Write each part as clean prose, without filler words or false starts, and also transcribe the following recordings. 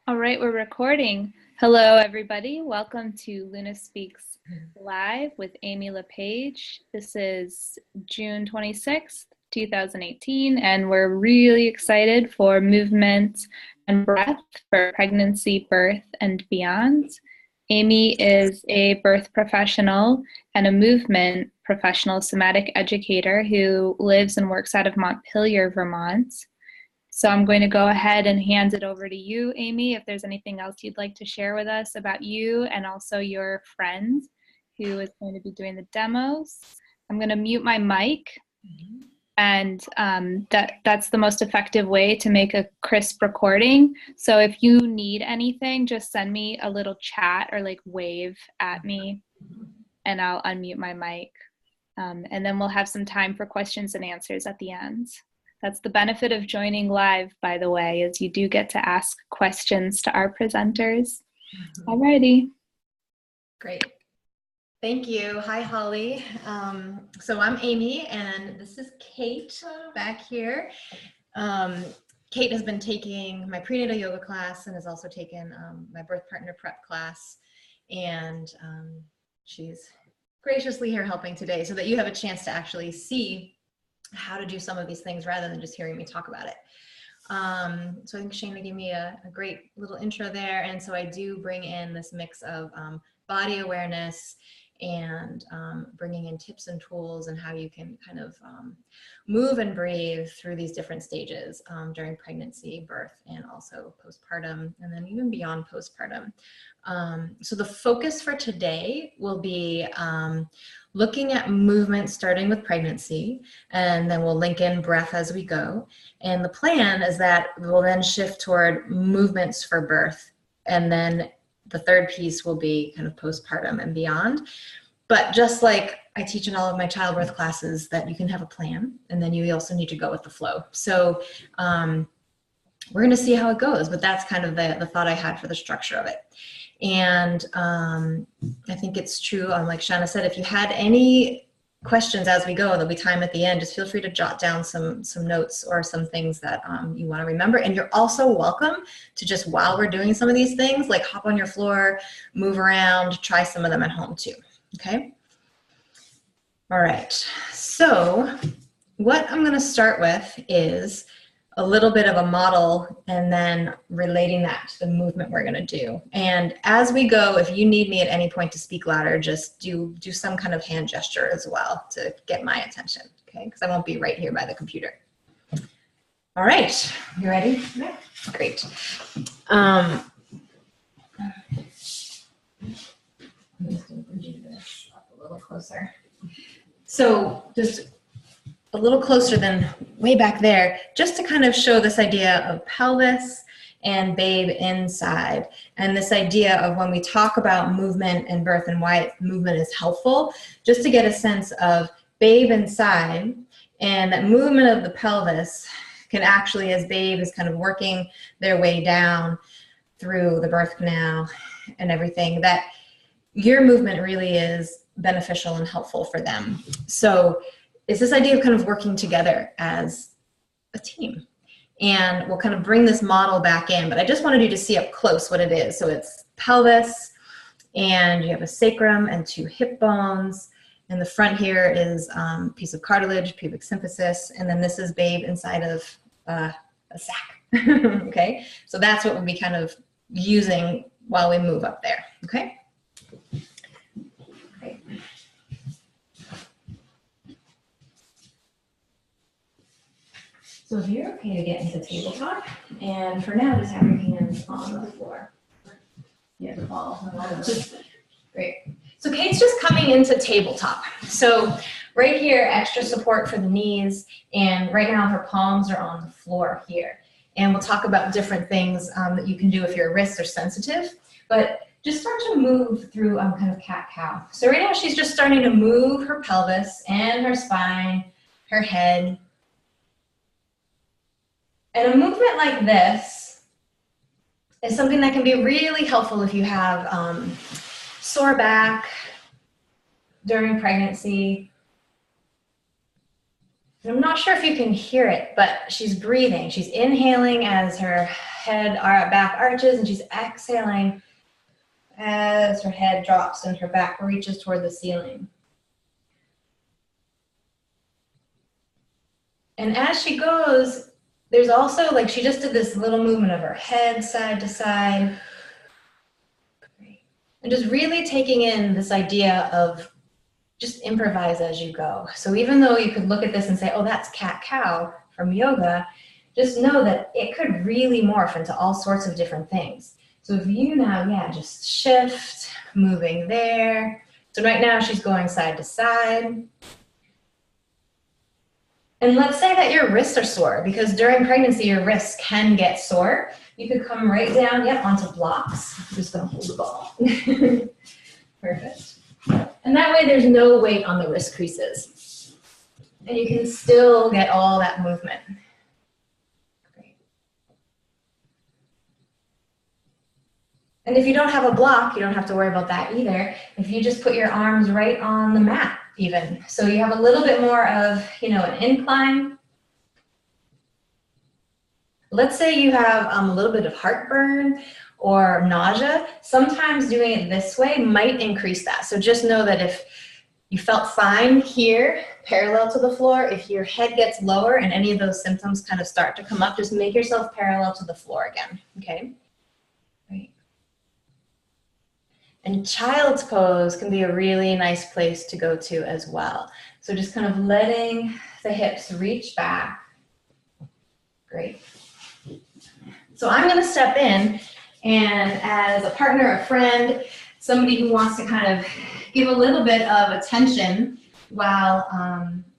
All right, we're recording. Hello, everybody. Welcome to LunaSpeaks Live with Amy LePage. This is June 26th, 2018, and we're really excited for movement and breath for pregnancy, birth, and beyond. Amy is a birth professional and a movement professional somatic educator who lives and works out of Montpelier, Vermont. So I'm going to go ahead and hand it over to you, Amy, if there's anything else you'd like to share with us about you and also your friend who is going to be doing the demos. I'm going to mute my mic, and that's the most effective way to make a crisp recording. So if you need anything, just send me a little chat or like wave at me and I'll unmute my mic. And then we'll have some time for questions and answers at the end. That's the benefit of joining live, by the way, is you do get to ask questions to our presenters. Alrighty. Great. Thank you. Hi, Holly. So I'm Amy, and this is Kate back here. Kate has been taking my prenatal yoga class and has also taken my birth partner prep class. And she's graciously here helping today so that you have a chance to actually see how to do some of these things rather than just hearing me talk about it. So I think Shana gave me a great little intro there. And so I do bring in this mix of body awareness and bringing in tips and tools and how you can kind of move and breathe through these different stages during pregnancy, birth, and also postpartum, and then even beyond postpartum. So the focus for today will be looking at movement starting with pregnancy, and then we'll link in breath as we go. And the plan is that we'll then shift toward movements for birth, and then the third piece will be kind of postpartum and beyond. But just like I teach in all of my childbirth classes, that you can have a plan, and then you also need to go with the flow. So we're going to see how it goes, but that's kind of the thought I had for the structure of it. And I think it's true, like Shana said, if you had any questions as we go, there'll be time at the end. Just feel free to jot down some notes or some things that you want to remember. And you're also welcome to just, while we're doing some of these things, like hop on your floor, move around, try some of them at home too. Okay? All right. So what I'm going to start with is a little bit of a model and then relating that to the movement we're going to do. And as we go, if you need me at any point to speak louder, just do some kind of hand gesture as well to get my attention, okay? Because I won't be right here by the computer. All right, you ready? Yeah. Great. I'm just going to bring this up a little closer. So just a little closer than way back there, just to kind of show this idea of pelvis and babe inside, and this idea of when we talk about movement and birth and why movement is helpful, just to get a sense of babe inside, and that movement of the pelvis can actually, as babe is kind of working their way down through the birth canal and everything, that your movement really is beneficial and helpful for them. So it's this idea of kind of working together as a team. And we'll kind of bring this model back in, but I just wanted you to see up close what it is. So it's pelvis, and you have a sacrum and two hip bones. And the front here is a piece of cartilage, pubic symphysis, and then this is babe inside of a sac. Okay, so that's what we'll be kind of using while we move up there. Okay. Great. So if you're okay to get into tabletop, and for now, just have your hands on the floor. Yeah, the ball. Great. So Kate's just coming into tabletop. So right here, extra support for the knees, and right now her palms are on the floor here. And we'll talk about different things that you can do if your wrists are sensitive, but just start to move through kind of cat-cow. So right now she's just starting to move her pelvis and her spine, her head. And a movement like this is something that can be really helpful if you have sore back during pregnancy, I'm not sure if you can hear it, but she's breathing. She's inhaling as her head back arches, and she's exhaling as her head drops and her back reaches toward the ceiling. And as she goes, there's also, like, she just did this little movement of her head side to side. And just really taking in this idea of just improvise as you go. So even though you could look at this and say, oh, that's cat-cow from yoga, just know that it could really morph into all sorts of different things. So if you now, just shift, moving there. So right now she's going side to side. And let's say that your wrists are sore, because during pregnancy, your wrists can get sore. You could come right down, onto blocks. I'm just gonna hold the ball. Perfect. And that way there's no weight on the wrist creases. And you can still get all that movement. Great. And if you don't have a block, you don't have to worry about that either. If you just put your arms right on the mat even. So you have a little bit more of, an incline. Let's say you have a little bit of heartburn or nausea. Sometimes doing it this way might increase that. So just know that if you felt fine here, parallel to the floor, if your head gets lower and any of those symptoms kind of start to come up, just make yourself parallel to the floor again, okay? Right. And child's pose can be a really nice place to go to as well. So just kind of letting the hips reach back. Great. So I'm going to step in, and as a partner, a friend, somebody who wants to kind of give a little bit of attention while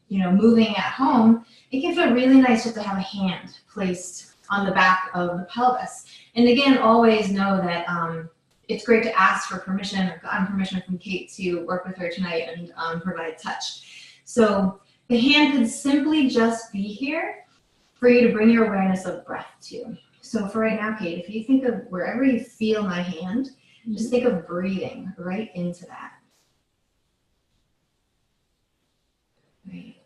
moving at home, it can feel really nice just to have a hand placed on the back of the pelvis. And again, always know that it's great to ask for permission or gotten permission from Kate to work with her tonight and provide touch. So the hand could simply just be here for you to bring your awareness of breath to. So for right now, Kate, if you think of wherever you feel my hand, just think of breathing right into that. Right.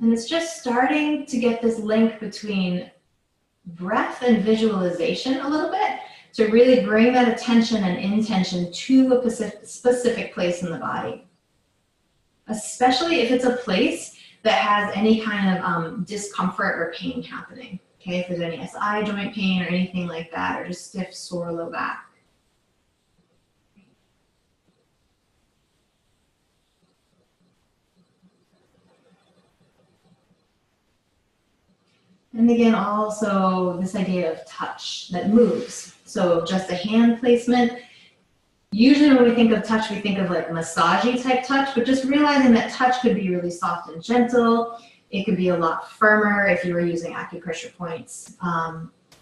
And it's just starting to get this link between breath and visualization a little bit to really bring that attention and intention to a specific place in the body. Especially if it's a place that has any kind of discomfort or pain happening. Okay, if there's any SI joint pain or anything like that, or just stiff, sore low back. And again, also this idea of touch that moves. So just a hand placement. Usually when we think of touch, we think of like massagey type touch, but just realizing that touch could be really soft and gentle. It could be a lot firmer if you were using acupressure points,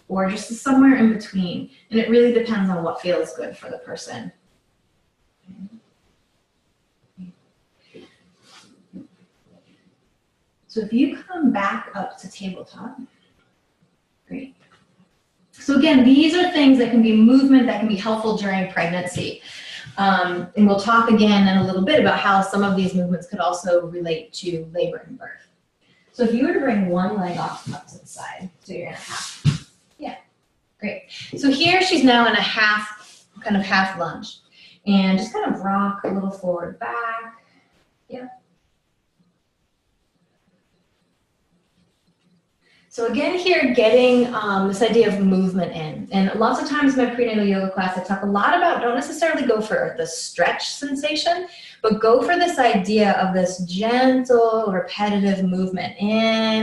or just somewhere in between. And it really depends on what feels good for the person. So if you come back up to tabletop, great. So again, these are things that can be movement that can be helpful during pregnancy. And we'll talk again in a little bit about how some of these movements could also relate to labor and birth. So if you were to bring one leg off up to the side, so you're in a half. Yeah, great. So here she's now in a half, kind of half lunge. And just kind of rock a little forward, back. Yeah. So again here, getting this idea of movement in. And lots of times in my prenatal yoga class, I talk a lot about, don't necessarily go for the stretch sensation, but go for this idea of this gentle, repetitive movement in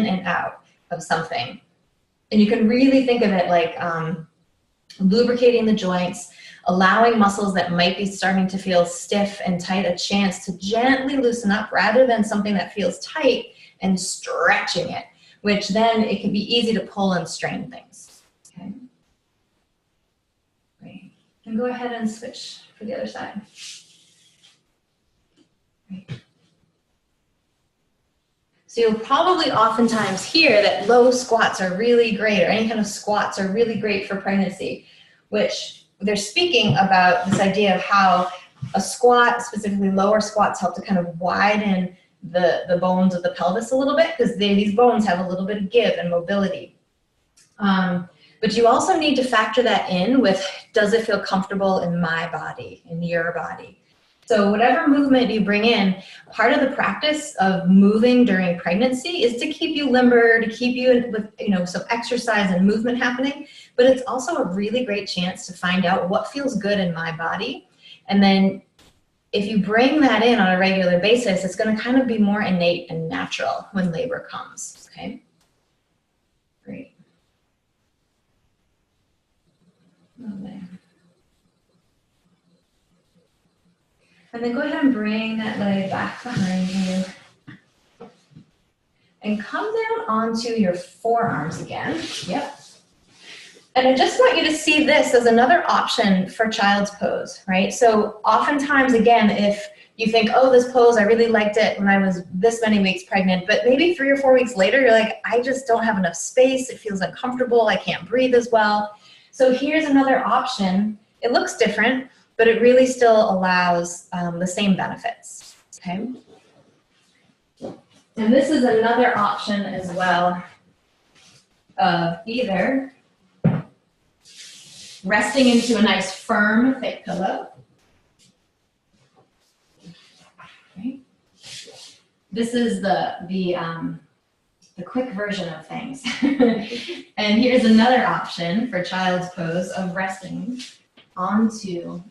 and out of something. And you can really think of it like lubricating the joints, allowing muscles that might be starting to feel stiff and tight a chance to gently loosen up rather than something that feels tight and stretching it, which then it can be easy to pull and strain things. Okay. Great. And go ahead and switch for the other side. Great. So you'll probably oftentimes hear that low squats are really great, or any kind of squats are really great for pregnancy, which they're speaking about this idea of how a squat, specifically lower squats, help to kind of widen the bones of the pelvis a little bit, because these bones have a little bit of give and mobility. But you also need to factor that in with, does it feel comfortable in my body, in your body? So whatever movement you bring in, part of the practice of moving during pregnancy is to keep you limber, to keep you with, you know, some exercise and movement happening, but it's also a really great chance to find out what feels good in my body. And then if you bring that in on a regular basis, it's going to kind of be more innate and natural when labor comes, okay? Great. Okay. And then go ahead and bring that leg back behind you. And come down onto your forearms again. Yep. And I just want you to see this as another option for child's pose, right? So oftentimes, again, if you think, oh, this pose, I really liked it when I was this many weeks pregnant, but maybe 3 or 4 weeks later, you're like, I just don't have enough space. It feels uncomfortable. I can't breathe as well. So here's another option. It looks different, but it really still allows the same benefits, okay? And this is another option as well of either resting into a nice firm, thick pillow. Okay. This is the quick version of things. And here's another option for child's pose of resting onto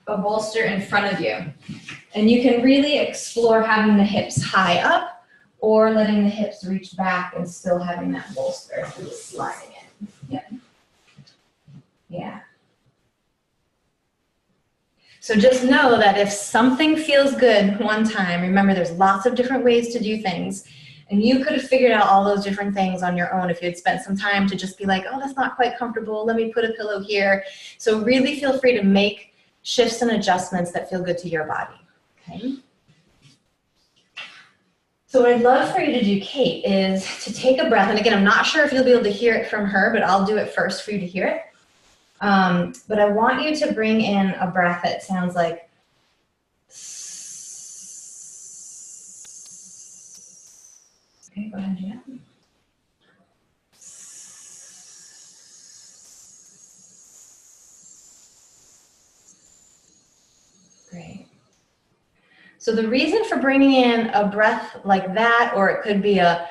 a bolster in front of you. And you can really explore having the hips high up or letting the hips reach back and still having that bolster sliding in. Yep. Yeah. So just know that if something feels good one time, remember there's lots of different ways to do things, and you could have figured out all those different things on your own if you had spent some time to just be like, oh, that's not quite comfortable, let me put a pillow here. So really feel free to make shifts and adjustments that feel good to your body, okay? So what I'd love for you to do, Kate, is to take a breath, and again, I'm not sure if you'll be able to hear it from her, but I'll do it first for you to hear it. But I want you to bring in a breath that sounds like okay, go ahead, yeah. Great. So the reason for bringing in a breath like that, or it could be a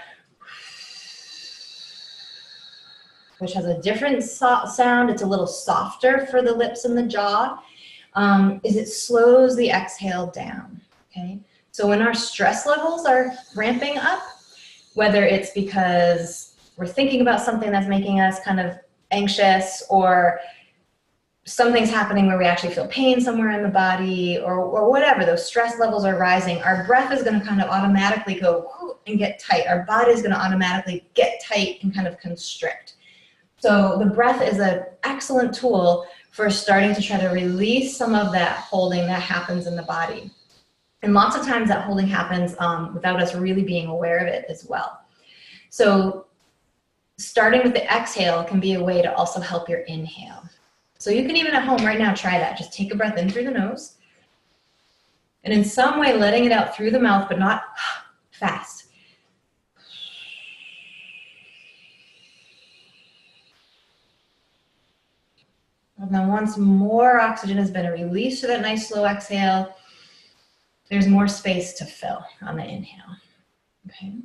which has a different sound, it's a little softer for the lips and the jaw, is it slows the exhale down, okay? So when our stress levels are ramping up, whether it's because we're thinking about something that's making us kind of anxious, or something's happening where we actually feel pain somewhere in the body, or whatever, those stress levels are rising, our breath is gonna kind of automatically go and get tight. Our body is gonna automatically get tight and kind of constrict. So the breath is an excellent tool for starting to try to release some of that holding that happens in the body. And lots of times that holding happens without us really being aware of it as well. So starting with the exhale can be a way to also help your inhale. So you can even at home right now try that. Just take a breath in through the nose, and in some way letting it out through the mouth, but not fast. And then once more oxygen has been released to that nice slow exhale, there's more space to fill on the inhale, okay?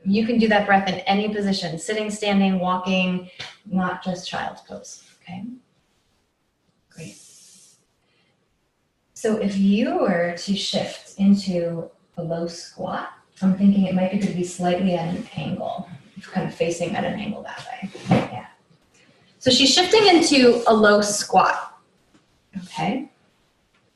You can do that breath in any position, sitting, standing, walking, not just child's pose, okay? Great. So if you were to shift into a low squat, I'm thinking it might be good to be slightly at an angle, kind of facing at an angle that way, yeah. So she's shifting into a low squat, okay?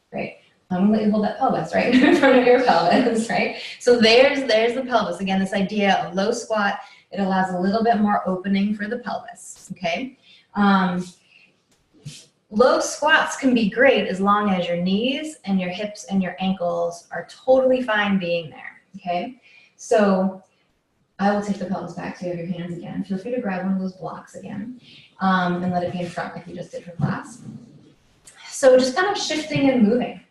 Great. I'm gonna let you hold that pelvis right in front of your pelvis, right? So there's the pelvis. Again, this idea of low squat, it allows a little bit more opening for the pelvis, okay? Low squats can be great as long as your knees and your hips and your ankles are totally fine being there, okay? So I will take the pelvis back so you have your hands again. Feel free to grab one of those blocks again. and let it be in front like we just did for class. So just kind of shifting and moving.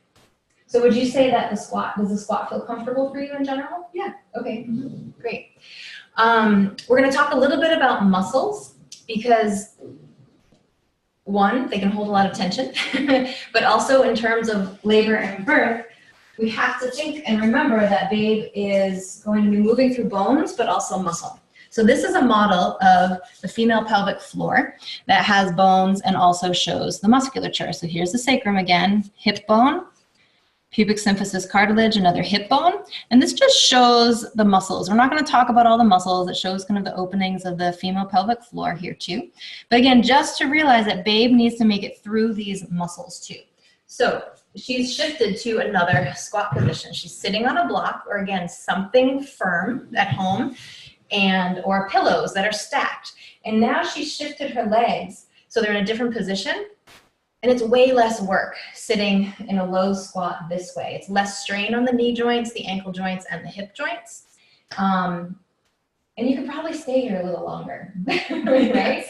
So would you say that does the squat feel comfortable for you in general? Yeah, okay, great. We're gonna talk a little bit about muscles because one, they can hold a lot of tension, but also in terms of labor and birth, we have to think and remember that babe is going to be moving through bones, but also muscle. So this is a model of the female pelvic floor that has bones and also shows the musculature. So here's the sacrum again, hip bone, pubic symphysis cartilage, another hip bone. And this just shows the muscles. We're not going to talk about all the muscles. It shows kind of the openings of the female pelvic floor here too. But again, just to realize that babe needs to make it through these muscles too. So she's shifted to another squat position. She's sitting on a block or again, something firm at home or pillows that are stacked. And now she's shifted her legs so they're in a different position. And it's way less work sitting in a low squat this way. It's less strain on the knee joints, the ankle joints, and the hip joints. And you can probably stay here a little longer, right?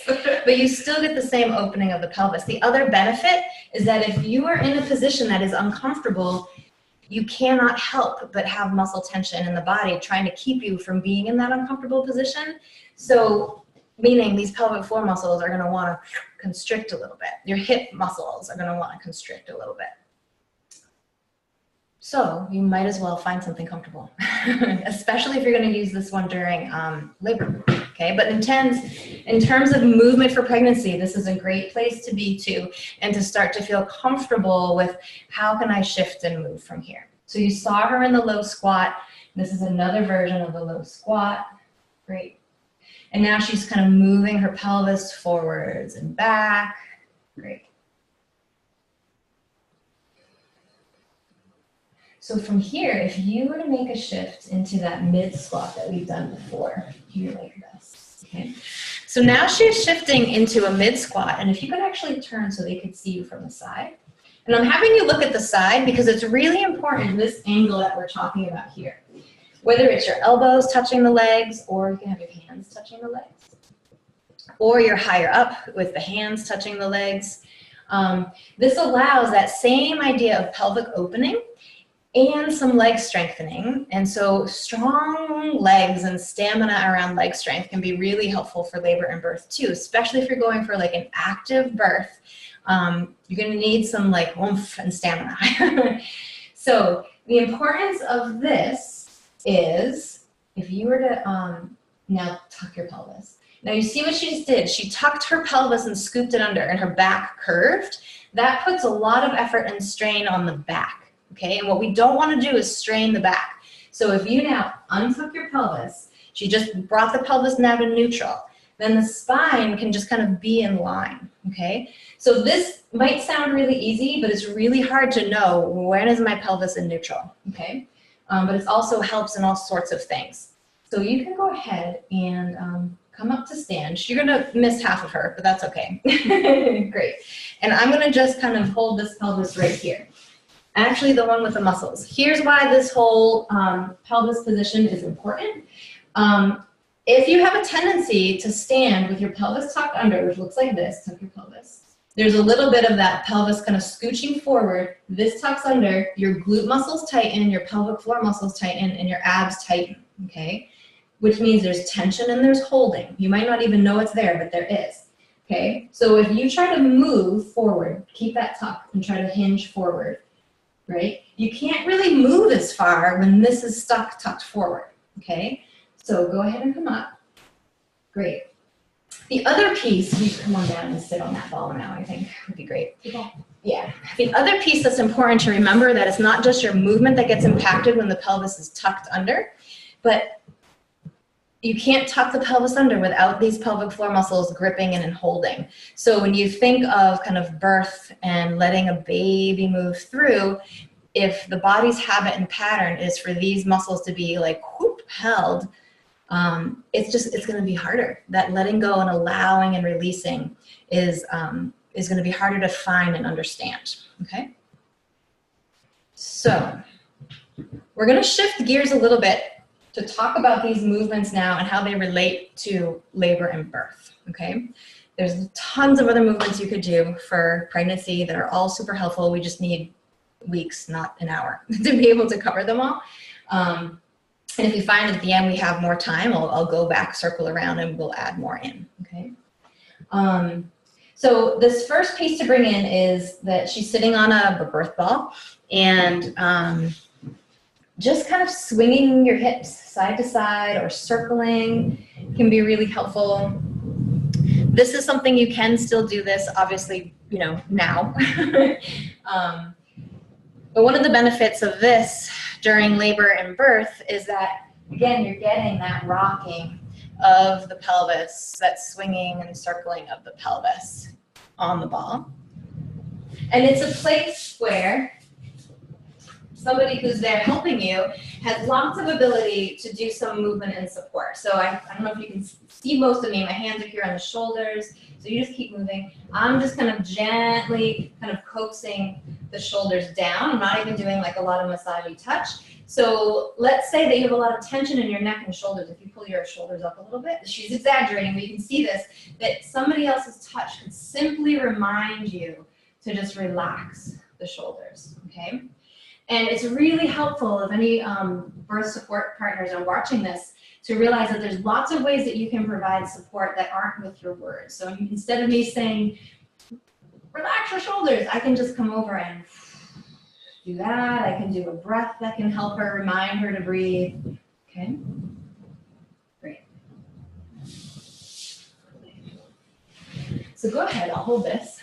But you still get the same opening of the pelvis. The other benefit is that if you are in a position that is uncomfortable, you cannot help but have muscle tension in the body trying to keep you from being in that uncomfortable position. So meaning these pelvic floor muscles are going to want to constrict a little bit. Your hip muscles are going to want to constrict a little bit. So you might as well find something comfortable, especially if you're going to use this one during labor. Okay, but in terms of movement for pregnancy, this is a great place to be too, and to start to feel comfortable with how can I shift and move from here. So you saw her in the low squat. This is another version of the low squat. Great. And now she's kind of moving her pelvis forwards and back. Great. So from here, if you were to make a shift into that mid squat that we've done before, here like this, okay? So now she's shifting into a mid squat, and if you could actually turn so they could see you from the side. And I'm having you look at the side because it's really important, this angle that we're talking about here. Whether it's your elbows touching the legs, or you can have your hands touching the legs, or you're higher up with the hands touching the legs. This allows that same idea of pelvic opening and some leg strengthening. And so strong legs and stamina around leg strength can be really helpful for labor and birth too, especially if you're going for like an active birth. You're gonna need some like oomph and stamina. So the importance of this is if you were to now tuck your pelvis. Now you see what she just did. She tucked her pelvis and scooped it under and her back curved. That puts a lot of effort and strain on the back. Okay, and what we don't want to do is strain the back. So if you now untuck your pelvis, she just brought the pelvis now to neutral, then the spine can just kind of be in line, okay? So this might sound really easy, but it's really hard to know when is my pelvis in neutral, okay? But it also helps in all sorts of things. So you can go ahead and come up to stand. You're gonna miss half of her, but that's okay. Great. And I'm gonna just kind of hold this pelvis right here. Actually, the one with the muscles. Here's why this whole pelvis position is important. If you have a tendency to stand with your pelvis tucked under, which looks like this, tuck your pelvis, there's a little bit of that pelvis kind of scooching forward. This tucks under, your glute muscles tighten, your pelvic floor muscles tighten, and your abs tighten, okay? Which means there's tension and there's holding. You might not even know it's there, but there is, okay? So if you try to move forward, keep that tuck and try to hinge forward, right? You can't really move as far when this is stuck tucked forward, okay? So go ahead and come up. Great. The other piece, you can come on down and sit on that ball now, I think would be great. Yeah. The other piece that's important to remember that it's not just your movement that gets impacted when the pelvis is tucked under, but you can't tuck the pelvis under without these pelvic floor muscles gripping and holding. So when you think of kind of birth and letting a baby move through, if the body's habit and pattern is for these muscles to be like whoop, held, it's going to be harder. That letting go and allowing and releasing is going to be harder to find and understand. Okay. So we're going to shift gears a little bit to talk about these movements now and how they relate to labor and birth. Okay. There's tons of other movements you could do for pregnancy that are all super helpful. We just need weeks, not an hour, to be able to cover them all. And if you find at the end we have more time, I'll go back, circle around, and we'll add more in, okay? So this first piece to bring in is that she's sitting on a birth ball, and just kind of swinging your hips side to side or circling can be really helpful. This is something you can still do this, obviously, you know, now. But one of the benefits of this during labor and birth is that, again, you're getting that rocking of the pelvis, that swinging and circling of the pelvis on the ball. And it's a place where somebody who's there helping you has lots of ability to do some movement and support. So I don't know if you can see most of me. My hands are here on the shoulders. So you just keep moving. I'm just kind of gently kind of coaxing the shoulders down. I'm not even doing like a lot of massagey touch. So let's say that you have a lot of tension in your neck and shoulders. If you pull your shoulders up a little bit, she's exaggerating, but you can see this, that somebody else's touch could simply remind you to just relax the shoulders, okay? And it's really helpful if any birth support partners are watching this to realize that there's lots of ways that you can provide support that aren't with your words. So instead of me saying, relax your shoulders, I can just come over and do that. I can do a breath that can help her, remind her to breathe. Okay, great. So go ahead, I'll hold this.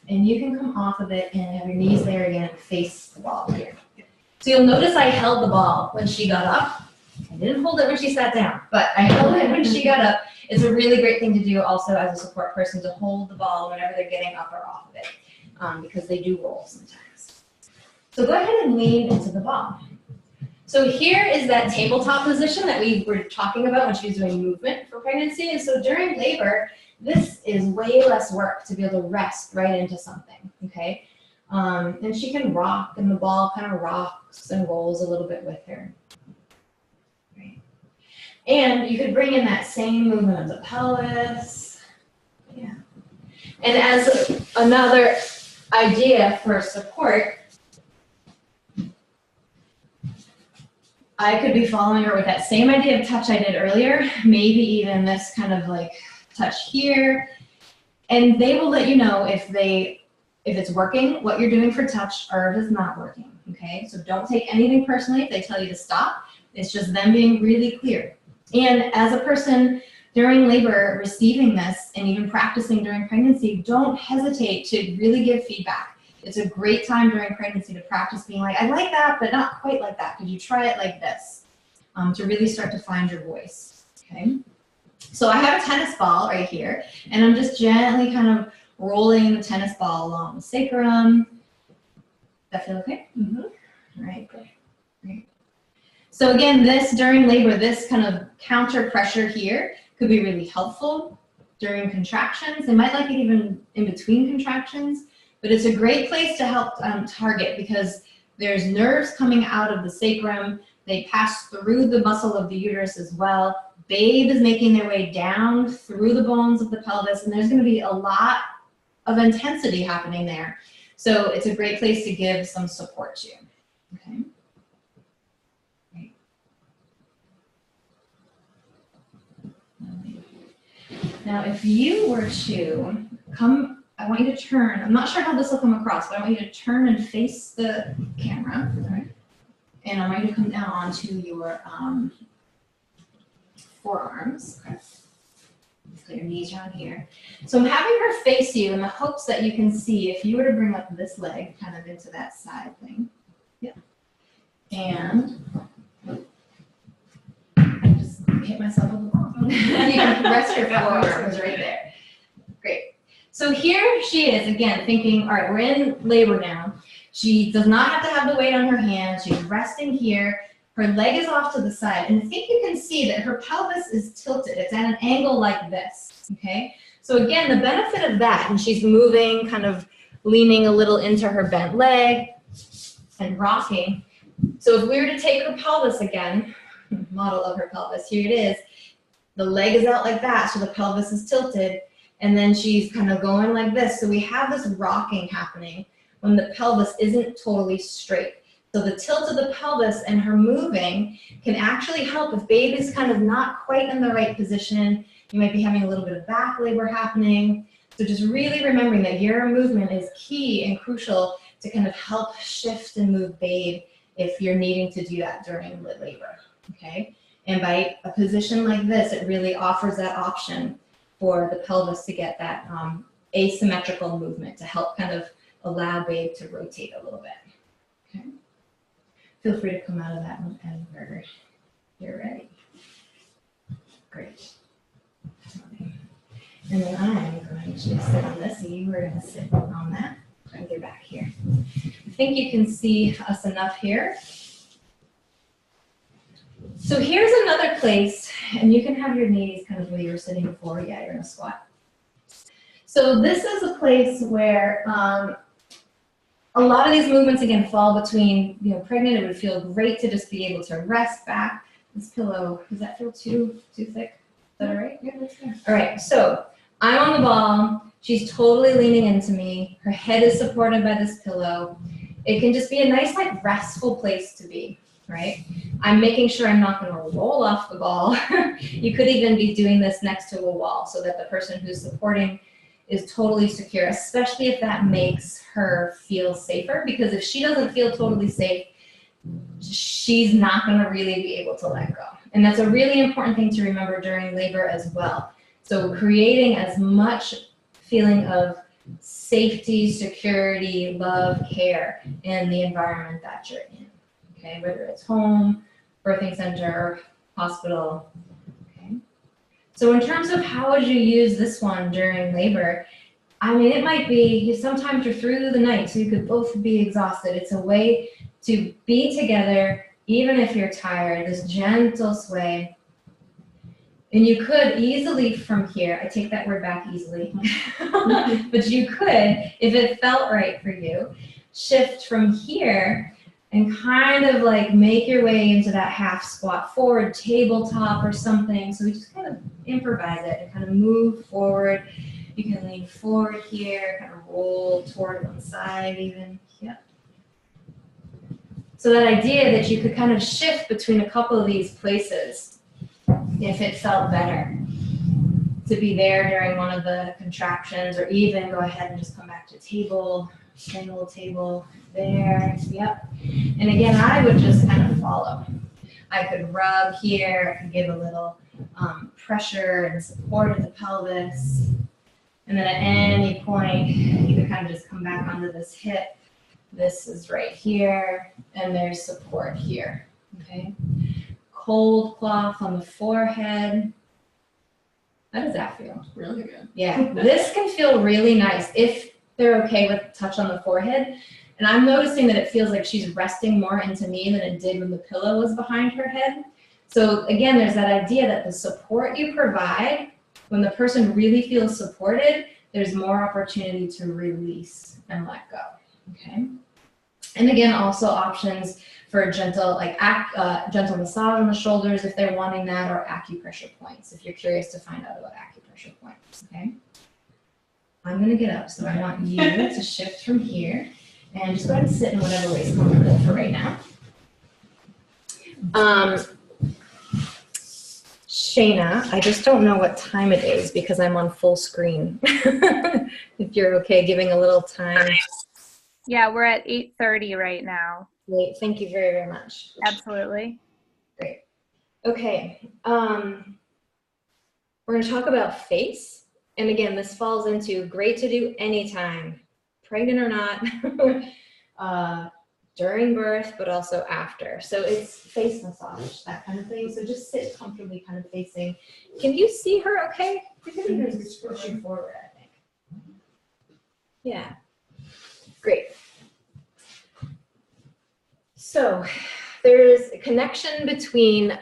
And you can come off of it and have your knees there again and face the ball here. So you'll notice I held the ball when she got up. I didn't hold it when she sat down, but I held it when she got up. It's a really great thing to do also as a support person, to hold the ball whenever they're getting up or off of it, because they do roll sometimes. So go ahead and lean into the ball. So here is that tabletop position that we were talking about when she was doing movement for pregnancy. And so during labor, this is way less work to be able to rest right into something, okay? And she can rock, and the ball kind of rocks and rolls a little bit with her. Right. And you could bring in that same movement of the pelvis. Yeah. And as another idea for support, I could be following her with that same idea of touch I did earlier, maybe even this kind of like touch here, and they will let you know if it's working, what you're doing for touch, or if it's not working, okay? So don't take anything personally if they tell you to stop. It's just them being really clear. And as a person during labor receiving this and even practicing during pregnancy, don't hesitate to really give feedback. It's a great time during pregnancy to practice being like, I like that, but not quite like that. Could you try it like this? To really start to find your voice, okay? So I have a tennis ball right here, and I'm just gently kind of rolling the tennis ball along the sacrum. Does that feel okay? Mm-hmm. All right, great. So again, this during labor, this kind of counter pressure here could be really helpful during contractions. They might like it even in between contractions, but it's a great place to help target, because there's nerves coming out of the sacrum. They pass through the muscle of the uterus as well. Babe is making their way down through the bones of the pelvis, and there's going to be a lot of intensity happening there. So it's a great place to give some support to. Okay. Great. Now, if you were to come, I want you to turn. I'm not sure how this will come across, but I want you to turn and face the camera. Right? And I want you to come down onto your forearms. Okay. Put your knees around here. So I'm having her face you in the hopes that you can see if you were to bring up this leg kind of into that side thing. Yeah. And I just hit myself with the ball. You can rest your forearms right there. Great. So here she is again thinking, all right, we're in labor now. She does not have to have the weight on her hands. She's resting here. Her leg is off to the side, and I think you can see that her pelvis is tilted. It's at an angle like this, okay? So again, the benefit of that, and she's moving, kind of leaning a little into her bent leg and rocking. So if we were to take her pelvis again, model of her pelvis, here it is. The leg is out like that, so the pelvis is tilted, And then she's kind of going like this. So we have this rocking happening when the pelvis isn't totally straight. So the tilt of the pelvis and her moving can actually help if babe is kind of not quite in the right position. You might be having a little bit of back labor happening. So just really remembering that your movement is key and crucial to kind of help shift and move babe if you're needing to do that during labor, okay? And by a position like this, it really offers that option for the pelvis to get that asymmetrical movement to help kind of allow babe to rotate a little bit, okay? Feel free to come out of that one whenever you're ready. Great. And then I'm going to sit on this, and you are going to sit on that. And get back here. I think you can see us enough here. So here's another place, and you can have your knees kind of where you were sitting before. Yeah, you're in a squat. So this is a place where a lot of these movements, again, fall between, pregnant. It would feel great to just be able to rest back. This pillow, does that feel too thick? Is that all right? Yeah, that's good. All right, so I'm on the ball. She's totally leaning into me. Her head is supported by this pillow. It can just be a nice, like, restful place to be, right? I'm making sure I'm not going to roll off the ball. You could even be doing this next to a wall so that the person who's supporting is totally secure, especially if that makes her feel safer, because if she doesn't feel totally safe, she's not going to really be able to let go. And that's a really important thing to remember during labor as well. So creating as much feeling of safety, security, love, care in the environment that you're in, okay? Whether it's home, birthing center, hospital, okay? So in terms of how would you use this one during labor, I mean, it might be, sometimes you're through the night, so you could both be exhausted. It's a way to be together, even if you're tired, this gentle sway. And you could easily from here, I take that word back easily, but you could, if it felt right for you, shift from here and kind of like make your way into that half squat forward, tabletop or something. So we just kind of improvise it and kind of move forward. You can lean forward here, kind of roll toward one side even, yep. So that idea that you could kind of shift between a couple of these places if it felt better to be there during one of the contractions, or even go ahead and just come back to table, single table, there, yep. And again, I would just kind of follow. I could rub here, I could give a little pressure and support in the pelvis. And then at any point, you could kind of just come back onto this hip. This is right here, and there's support here, okay? Cold cloth on the forehead. How does that feel? Really good. Yeah, this can feel really nice if they're okay with touch on the forehead. And I'm noticing that it feels like she's resting more into me than it did when the pillow was behind her head. So again, there's that idea that the support you provide, when the person really feels supported, there's more opportunity to release and let go, okay? And again, also options for a gentle, gentle massage on the shoulders if they're wanting that, or acupressure points if you're curious to find out about acupressure points, okay? I'm gonna get up, so I want you to shift from here and just go ahead and sit in whatever way is comfortable for right now. Shayna, I just don't know what time it is because I'm on full screen. If you're okay giving a little time. Yeah, we're at 8:30 right now. Great, thank you very, very much. Absolutely. Great. Okay, we're going to talk about face. And again, this falls into great to do anytime, pregnant or not, during birth, but also after. So it's face massage, that kind of thing. So just sit comfortably kind of facing. Can you see her okay? You can even just push you forward, I think. Yeah. Great. So there's a connection between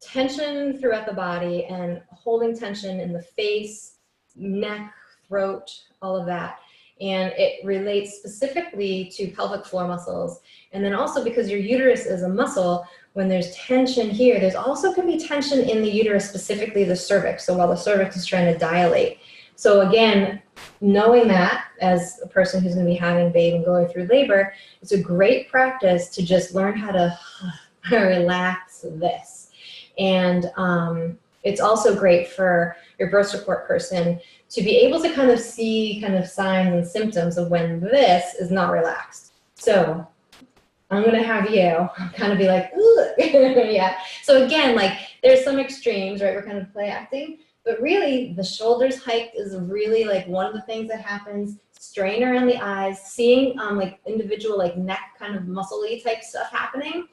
tension throughout the body and holding tension in the face, neck, throat, all of that. And it relates specifically to pelvic floor muscles. And then also because your uterus is a muscle, when there's tension here, there's also can be tension in the uterus, specifically the cervix. So while the cervix is trying to dilate. So again, knowing that as a person who's going to be having baby and going through labor, it's a great practice to just learn how to relax this. And it's also great for your birth support person to be able to kind of see kind of signs and symptoms of when this is not relaxed. So I'm going to have you kind of be like, ooh, yeah. So again, like there's some extremes, right? We're kind of play acting, but really the shoulders hiked is really like one of the things that happens. Strain around the eyes, seeing like individual like neck kind of muscle-y type stuff happening.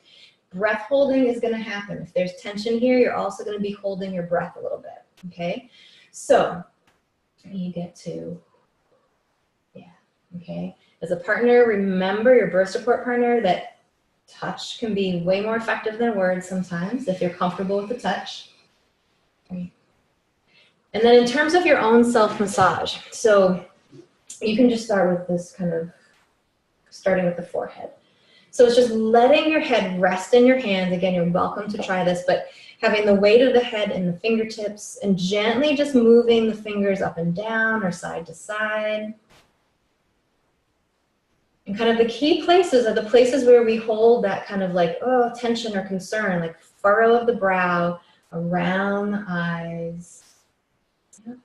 Breath holding is going to happen. If there's tension here, you're also going to be holding your breath a little bit, okay? So you get to, yeah, okay? As a partner, remember your birth support partner that touch can be way more effective than words sometimes if you're comfortable with the touch. Okay. And then in terms of your own self-massage, so you can just start with this kind of, starting with the forehead. So it's just letting your head rest in your hands. Again, you're welcome to try this, but having the weight of the head in the fingertips and gently just moving the fingers up and down or side to side. And kind of the key places are the places where we hold that kind of like, oh, tension or concern, like furrow of the brow, around the eyes. Yeah.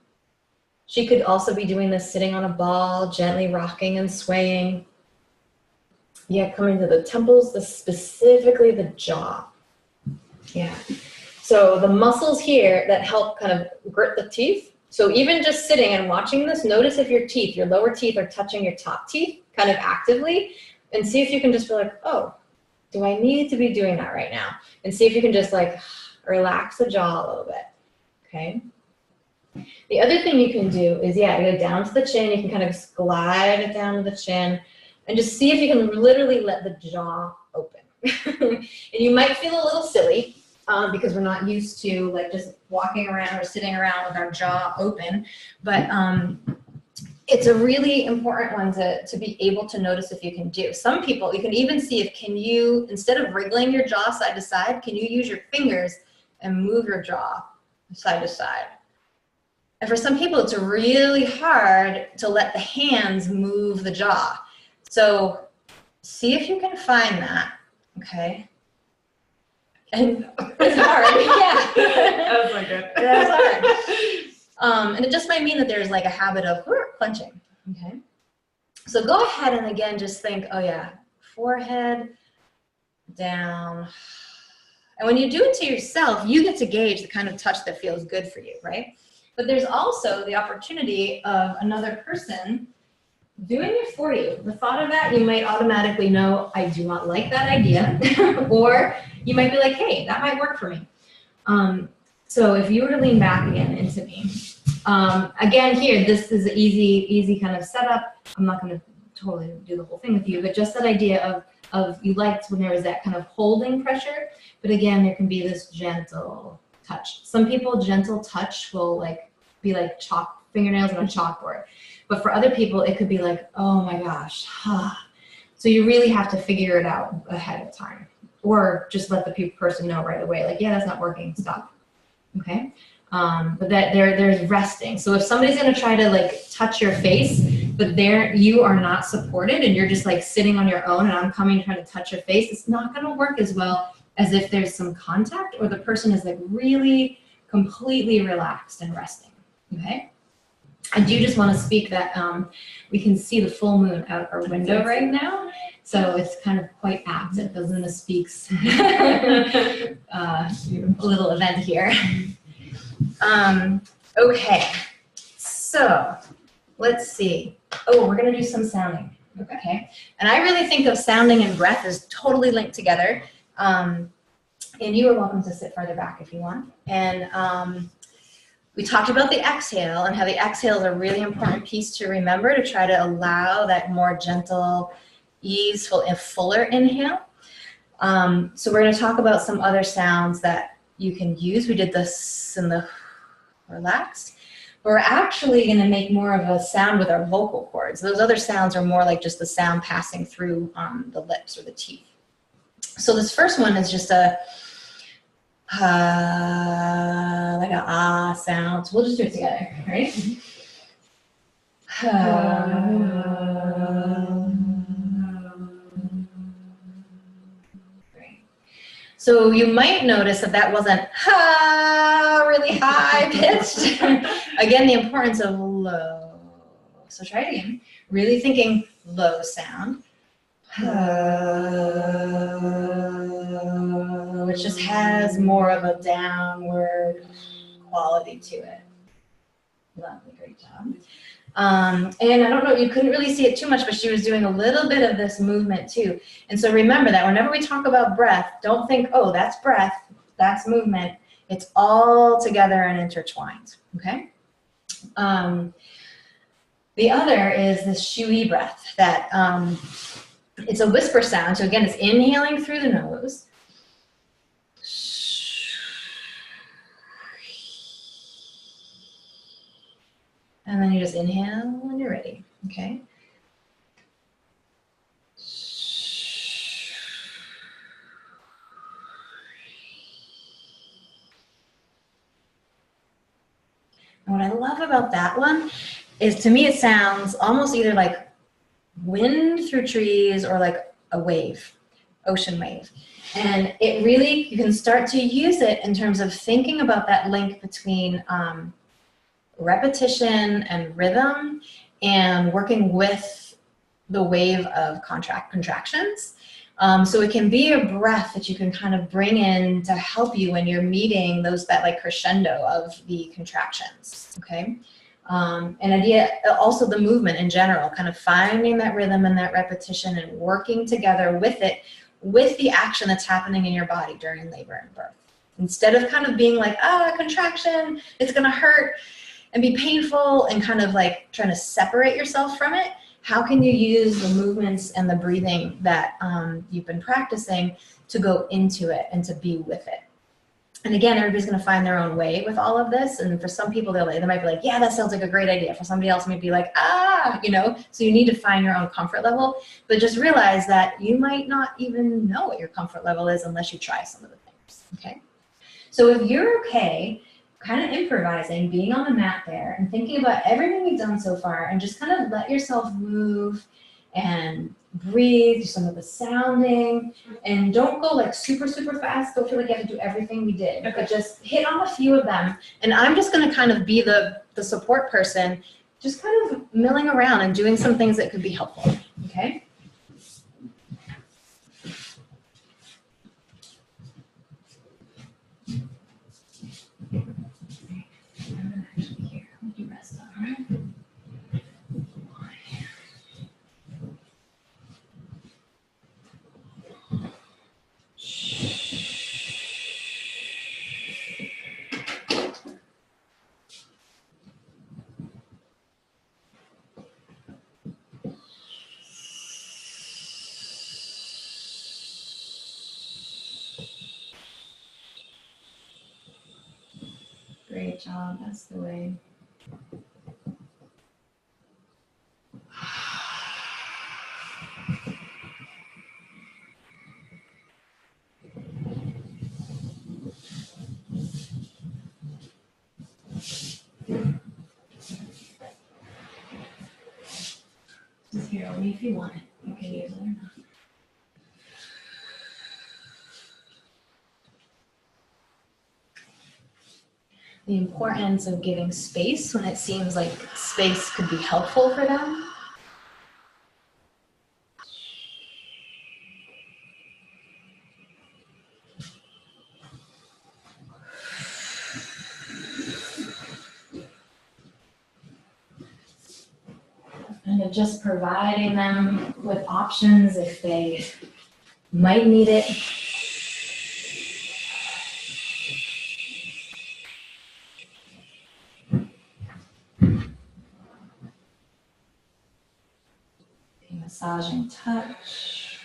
She could also be doing this sitting on a ball, gently rocking and swaying. Yeah, coming to the temples, specifically the jaw. Yeah. So the muscles here that help kind of grit the teeth. So even just sitting and watching this, notice if your teeth, your lower teeth are touching your top teeth kind of actively, and see if you can just be like, oh, do I need to be doing that right now? And see if you can just like relax the jaw a little bit, okay? The other thing you can do is, yeah, go down to the chin. You can kind of glide it down to the chin. And just see if you can literally let the jaw open. And you might feel a little silly because we're not used to like just walking around or sitting around with our jaw open. But it's a really important one to be able to notice if you can do. Some people, you can even see if can you, instead of wriggling your jaw side to side, can you use your fingers and move your jaw side to side? And for some people, it's really hard to let the hands move the jaw. So see if you can find that, okay? And it's hard, yeah. That was like good. That's hard. And it just might mean that there's like a habit of clenching, okay? So go ahead and again, just think, oh yeah, forehead, down. And when you do it to yourself, you get to gauge the kind of touch that feels good for you, right? But there's also the opportunity of another person doing it for you. The thought of that, you might automatically know, I do not like that idea. Or you might be like, hey, that might work for me. So if you were to lean back again into me, again here, this is an easy kind of setup. I'm not going to totally do the whole thing with you, but just that idea of you liked when there was that kind of holding pressure. But again, there can be this gentle touch. Some people, gentle touch will like be like fingernails on a chalkboard. But for other people, it could be like, oh my gosh. So you really have to figure it out ahead of time. Or just let the person know right away, like, yeah, that's not working, stop. Okay? But that there's resting. So if somebody's gonna try to like touch your face, but you are not supported and you're just like sitting on your own and I'm coming trying to touch your face, it's not gonna work as well as if there's some contact or the person is like really completely relaxed and resting, okay? I do just want to speak that we can see the full moon out our window right now, so it's kind of quite apt at the LunaSpeaks little event here. Okay, so let's see. Oh, we're going to do some sounding. Okay, and I really think of sounding and breath as totally linked together. And you are welcome to sit farther back if you want. And we talked about the exhale and how the exhale is a really important piece to remember to try to allow that more gentle, easeful, and fuller inhale. So we're going to talk about some other sounds that you can use. We did this in the relaxed, we're actually going to make more of a sound with our vocal cords. Those other sounds are more like just the sound passing through the lips or the teeth. So this first one is just a like a ah sound. So we'll just do it together, right? Great. So you might notice that that wasn't really high pitched. Again, the importance of low. So try it again. Really thinking low sound. Which just has more of a downward quality to it. Lovely, great job. And I don't know, you couldn't really see it too much, but she was doing a little bit of this movement too. And so remember that whenever we talk about breath, don't think, oh, that's breath, that's movement. It's all together and intertwined, okay? The other is this shui breath that it's a whisper sound. So again, it's inhaling through the nose. And then you just inhale when you're ready, okay? And what I love about that one is, to me, it sounds almost either like wind through trees or like a wave, ocean wave. And it really, you can start to use it in terms of thinking about that link between repetition and rhythm and working with the wave of contractions. So it can be a breath that you can kind of bring in to help you when you're meeting that like crescendo of the contractions, okay? An idea, also the movement in general, kind of finding that rhythm and that repetition and working together with it, with the action that's happening in your body during labor and birth. Instead of kind of being like, ah, oh, contraction, it's gonna hurt and be painful and kind of like trying to separate yourself from it, how can you use the movements and the breathing that you've been practicing to go into it and to be with it? And again, everybody's going to find their own way with all of this. And for some people, they might be like, yeah, that sounds like a great idea. For somebody else, it might be like, ah, you know, so you need to find your own comfort level. But just realize that you might not even know what your comfort level is unless you try some of the things, okay? So if you're okay, kind of improvising, being on the mat there and thinking about everything we've done so far and just kind of let yourself move and breathe, do some of the sounding, and don't go like super, super fast. Don't feel like you have to do everything we did, but just hit on a few of them. And I'm just gonna kind of be the support person, just kind of milling around and doing some things that could be helpful, okay? Great job, that's the way. Just hear only if you want it. You can use it or not. The importance of giving space when it seems like space could be helpful for them. And of just providing them with options if they might need it. Massaging touch.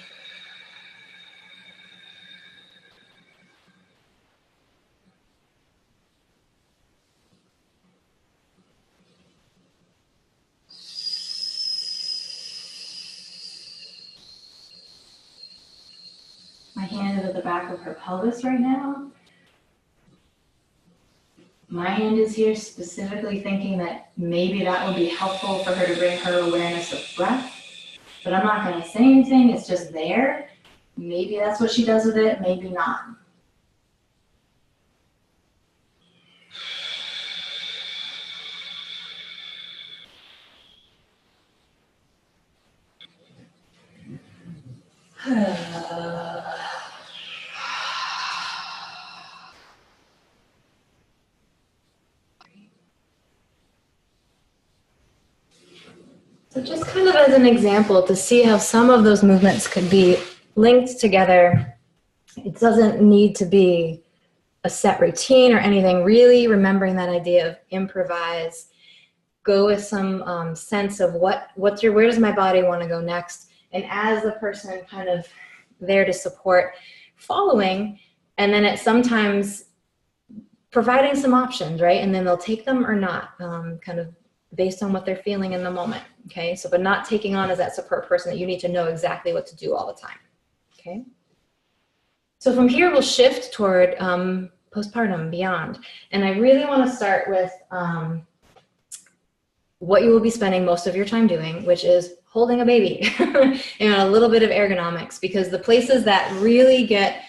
kind of the back of her pelvis right now. My hand is here specifically thinking that maybe that would be helpful for her to bring her awareness of breath. But I'm not going to say anything. It's just there. Maybe that's what she does with it. Maybe not. So just kind of as an example to see how some of those movements could be linked together. It doesn't need to be a set routine or anything. Really remembering that idea of improvise. Go with some sense of where does my body want to go next? And as the person kind of there to support, following, and then sometimes providing some options, right? And then they'll take them or not, kind of based on what they're feeling in the moment, okay? So, but not taking on as that support person that you need to know exactly what to do all the time, okay? So from here, we'll shift toward postpartum, beyond. And I really want to start with what you will be spending most of your time doing, which is holding a baby and a little bit of ergonomics, because the places that really get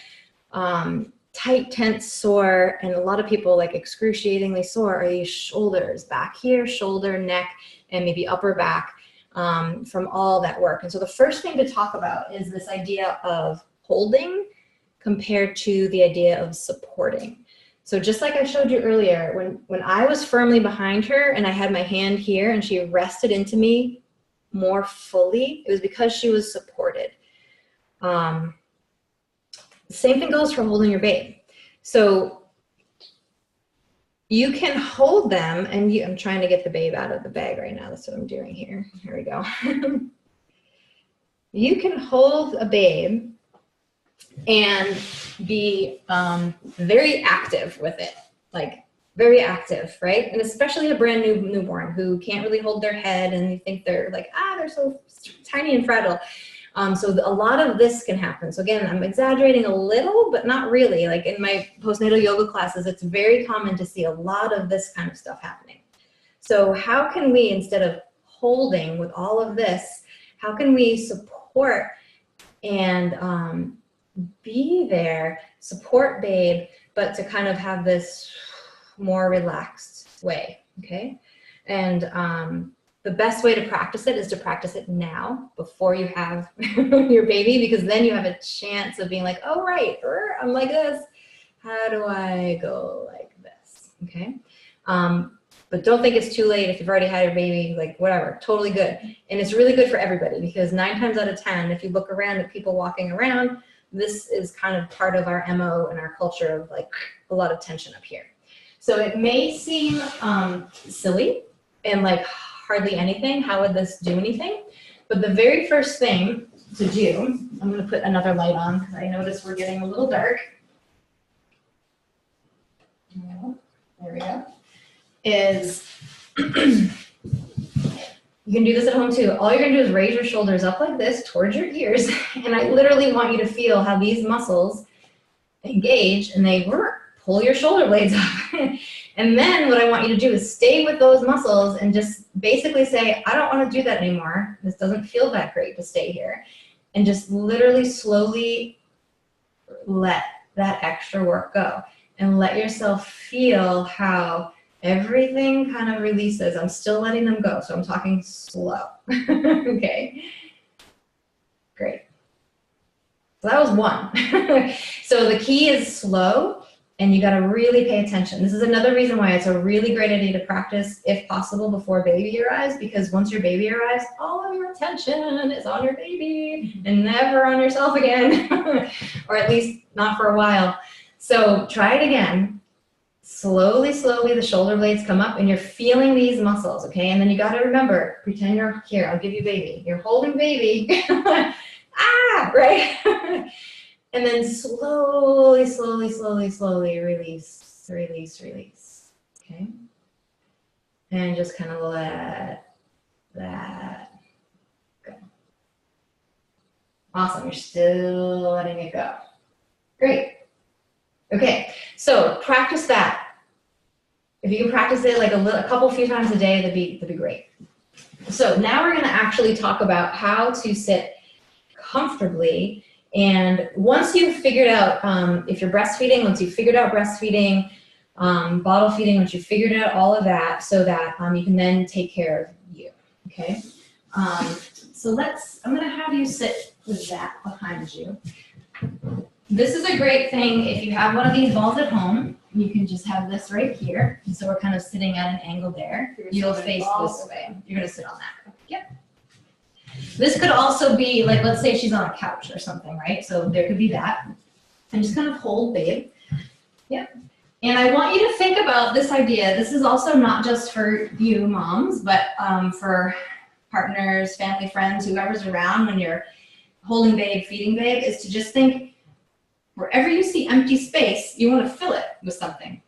tight, tense, sore, and a lot of people like excruciatingly sore are these shoulders, back here, shoulder, neck, and maybe upper back from all that work. And so the first thing to talk about is this idea of holding compared to the idea of supporting. So just like I showed you earlier, when I was firmly behind her and I had my hand here and she rested into me more fully, it was because she was supported. The same thing goes for holding your babe. So you can hold them, and I'm trying to get the babe out of the bag right now. That's what I'm doing here. Here we go. You can hold a babe and be very active with it, like very active, right? And especially a brand new newborn who can't really hold their head and you think they're like, they're so tiny and fragile. So a lot of this can happen. So again, I'm exaggerating a little, but not really. Like in my postnatal yoga classes, it's very common to see a lot of this kind of stuff happening. So how can we, instead of holding with all of this, how can we support and be there, support babe, but to kind of have this more relaxed way, okay? And the best way to practice it is to practice it now before you have your baby, because then you have a chance of being like, oh, right, I'm like this. How do I go like this, okay? But don't think it's too late if you've already had your baby, like whatever, totally good. And it's really good for everybody, because 9 times out of 10, if you look around at people walking around, this is kind of part of our MO and our culture of like a lot of tension up here. So it may seem silly and like hardly anything. How would this do anything? But the very first thing to do, I'm going to put another light on because I notice we're getting a little dark. There we go. Is you can do this at home too. All you're gonna do is raise your shoulders up like this towards your ears. And I literally want you to feel how these muscles engage and they pull your shoulder blades up. And then what I want you to do is stay with those muscles and just basically say, I don't want to do that anymore. This doesn't feel that great to stay here. And just literally slowly let that extra work go and let yourself feel how everything kind of releases. I'm still letting them go, so I'm talking slow. Okay, great. So that was one. So the key is slow, and you got to really pay attention. This is another reason why it's a really great idea to practice, if possible, before baby arrives, because once your baby arrives, all of your attention is on your baby and never on yourself again, or at least not for a while. So try it again. Slowly, slowly, the shoulder blades come up and you're feeling these muscles, okay? And then you got to remember, pretend you're here. I'll give you baby. You're holding baby. Right? And then slowly, slowly, slowly, slowly release, release, release, okay? And just kind of let that go. Awesome. You're still letting it go. Great. Okay, so practice that. If you can practice it like a few times a day, that'd be great. So now we're going to actually talk about how to sit comfortably. And once you've figured out, if you're breastfeeding, once you've figured out breastfeeding, bottle feeding, once you've figured out all of that, so that you can then take care of you. Okay. So I'm going to have you sit with that behind you. This is a great thing if you have one of these balls at home. You can just have this right here. And so we're kind of sitting at an angle there. You'll face this way. You're going to sit on that. Yep. This could also be like, let's say she's on a couch or something, right? So there could be that. And just kind of hold babe. Yep. And I want you to think about this idea. This is also not just for you moms, but for partners, family, friends, whoever's around when you're holding babe, feeding babe, is to just think, wherever you see empty space, you want to fill it with something.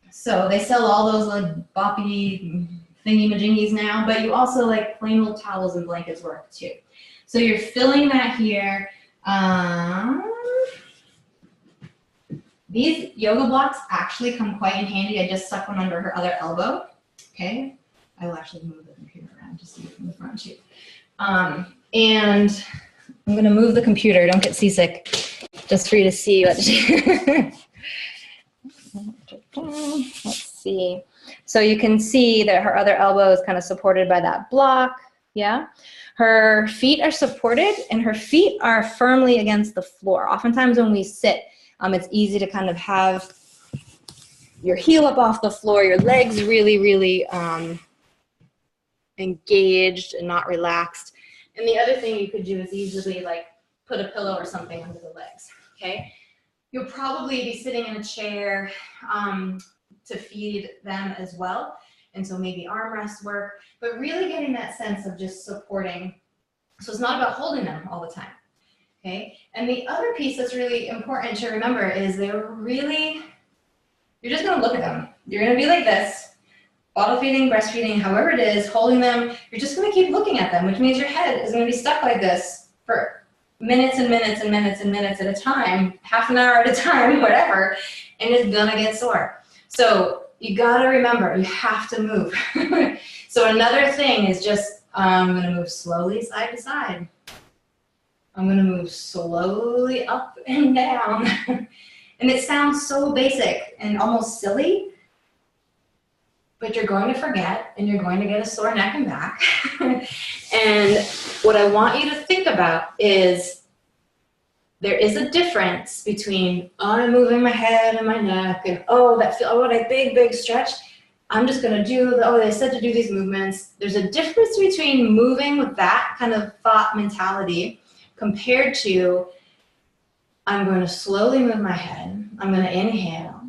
So they sell all those like boppy thingy-majingies now, but you also like plain old towels and blankets work too. So you're filling that here. These yoga blocks actually come quite in handy. I just stuck one under her other elbow. Okay, I will actually move the computer around to see it from the front too. And I'm gonna move the computer, don't get seasick. Just for you to see what let's see. So you can see that her other elbow is kind of supported by that block. Yeah. Her feet are supported and her feet are firmly against the floor. Oftentimes when we sit, it's easy to kind of have your heel up off the floor, your legs really, really engaged and not relaxed. And the other thing you could do is easily like put a pillow or something under the legs. Okay, you'll probably be sitting in a chair to feed them as well. And so maybe armrests work, but really getting that sense of just supporting. So it's not about holding them all the time. Okay, and the other piece that's really important to remember is you're just gonna look at them. You're gonna be like this, bottle feeding, breastfeeding, however it is, holding them. You're just gonna keep looking at them, which means your head is gonna be stuck like this for minutes and minutes and minutes and minutes at a time, half an hour at a time, whatever, and it's gonna get sore. So you gotta remember, you have to move. So another thing is just, I'm gonna move slowly side to side. I'm gonna move slowly up and down. And it sounds so basic and almost silly, but you're going to forget and you're going to get a sore neck and back. And what I want you to think about is there is a difference between, oh, I'm moving my head and my neck and what a big stretch. I'm just gonna do, they said to do these movements. There's a difference between moving with that kind of thought mentality compared to, I'm going to slowly move my head. I'm going to inhale.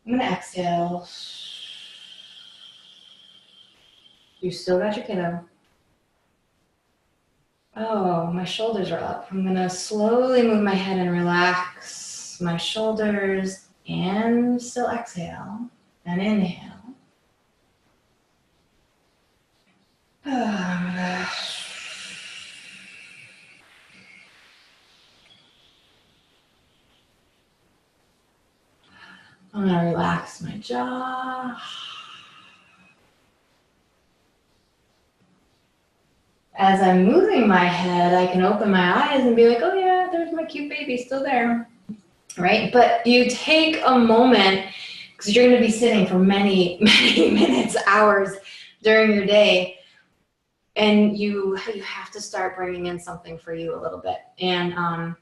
I'm going to exhale. You still got your kiddo. Oh, my shoulders are up. I'm going to slowly move my head and relax my shoulders and still exhale and inhale. I'm going to relax my jaw. As I'm moving my head, I can open my eyes and be like, oh yeah, there's my cute baby still there, right? But you take a moment, because you're going to be sitting for many, many minutes, hours during your day, and you have to start bringing in something for you a little bit. And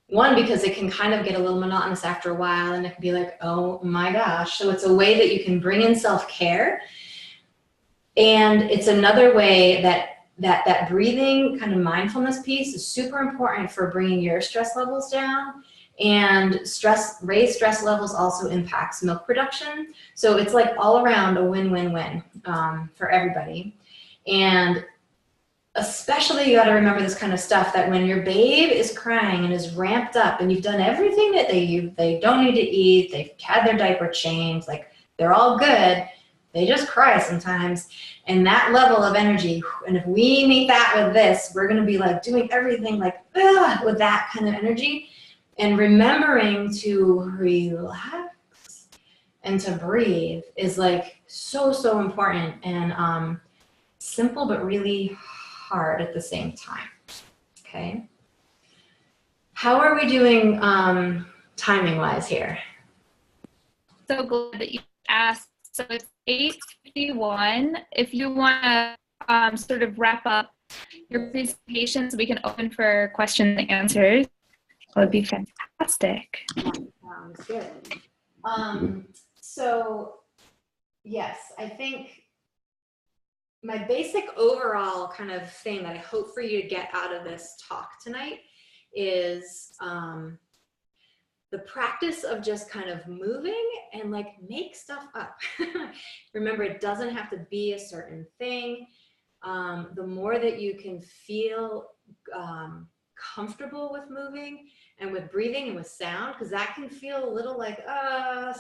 one, because it can kind of get a little monotonous after a while, and it can be like, oh my gosh. So it's a way that you can bring in self-care. And it's another way that breathing kind of mindfulness piece is super important for bringing your stress levels down. And raised stress levels also impacts milk production. So it's like all around a win-win-win for everybody. And especially you got to remember this kind of stuff, that when your babe is crying and is ramped up and you've done everything that they don't need to eat, they've had their diaper changed, like they're all good, they just cry sometimes. And that level of energy, and if we meet that with this, we're going to be like doing everything like with that kind of energy, and remembering to relax and to breathe is like so important, and simple but really hard at the same time. Okay, how are we doing timing wise here? So glad that you asked. So it's 8:51. If you want to sort of wrap up your presentation so we can open for questions and answers, that would be fantastic. Sounds good. So yes, I think my basic overall kind of thing that I hope for you to get out of this talk tonight is the practice of just kind of moving and like make stuff up. Remember, it doesn't have to be a certain thing. The more that you can feel comfortable with moving and with breathing and with sound, because that can feel a little like,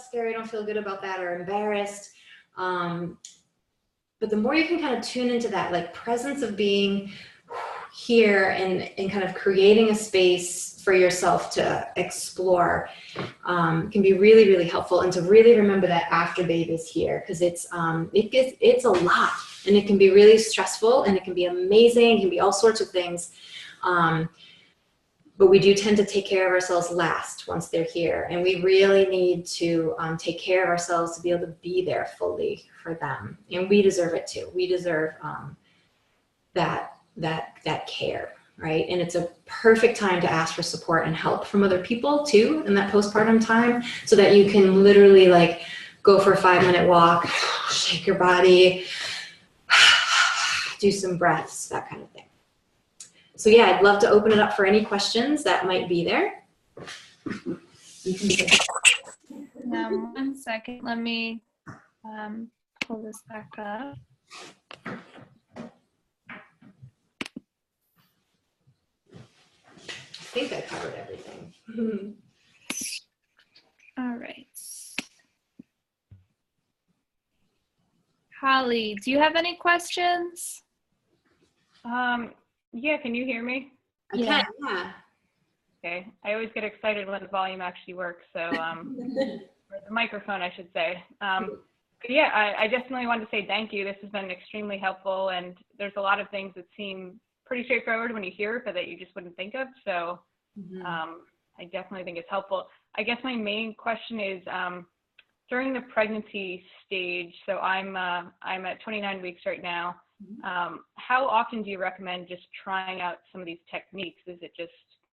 scary, I don't feel good about that, or embarrassed. But the more you can kind of tune into that like presence of being here and kind of creating a space for yourself to explore can be really, really helpful. And to really remember that after baby is here, because it's a lot, and it can be really stressful, and it can be amazing, it can be all sorts of things. But we do tend to take care of ourselves last once they're here. And we really need to take care of ourselves to be able to be there fully for them. And we deserve it too. We deserve that care, right? And it's a perfect time to ask for support and help from other people too in that postpartum time, so that you can literally like go for a 5-minute walk, shake your body, do some breaths, that kind of thing. So yeah, I'd love to open it up for any questions that might be there. Now, 1 second, let me pull this back up. I think I covered everything. All right. Holly, do you have any questions? Yeah, can you hear me? I can, yeah. Okay, I always get excited when the volume actually works, so, or the microphone, I should say. But yeah, I definitely wanted to say thank you. This has been extremely helpful, and there's a lot of things that seem pretty straightforward when you hear it, but that you just wouldn't think of, so I definitely think it's helpful. I guess my main question is, during the pregnancy stage, so I'm at 29 weeks right now. How often do you recommend just trying out some of these techniques? Is it just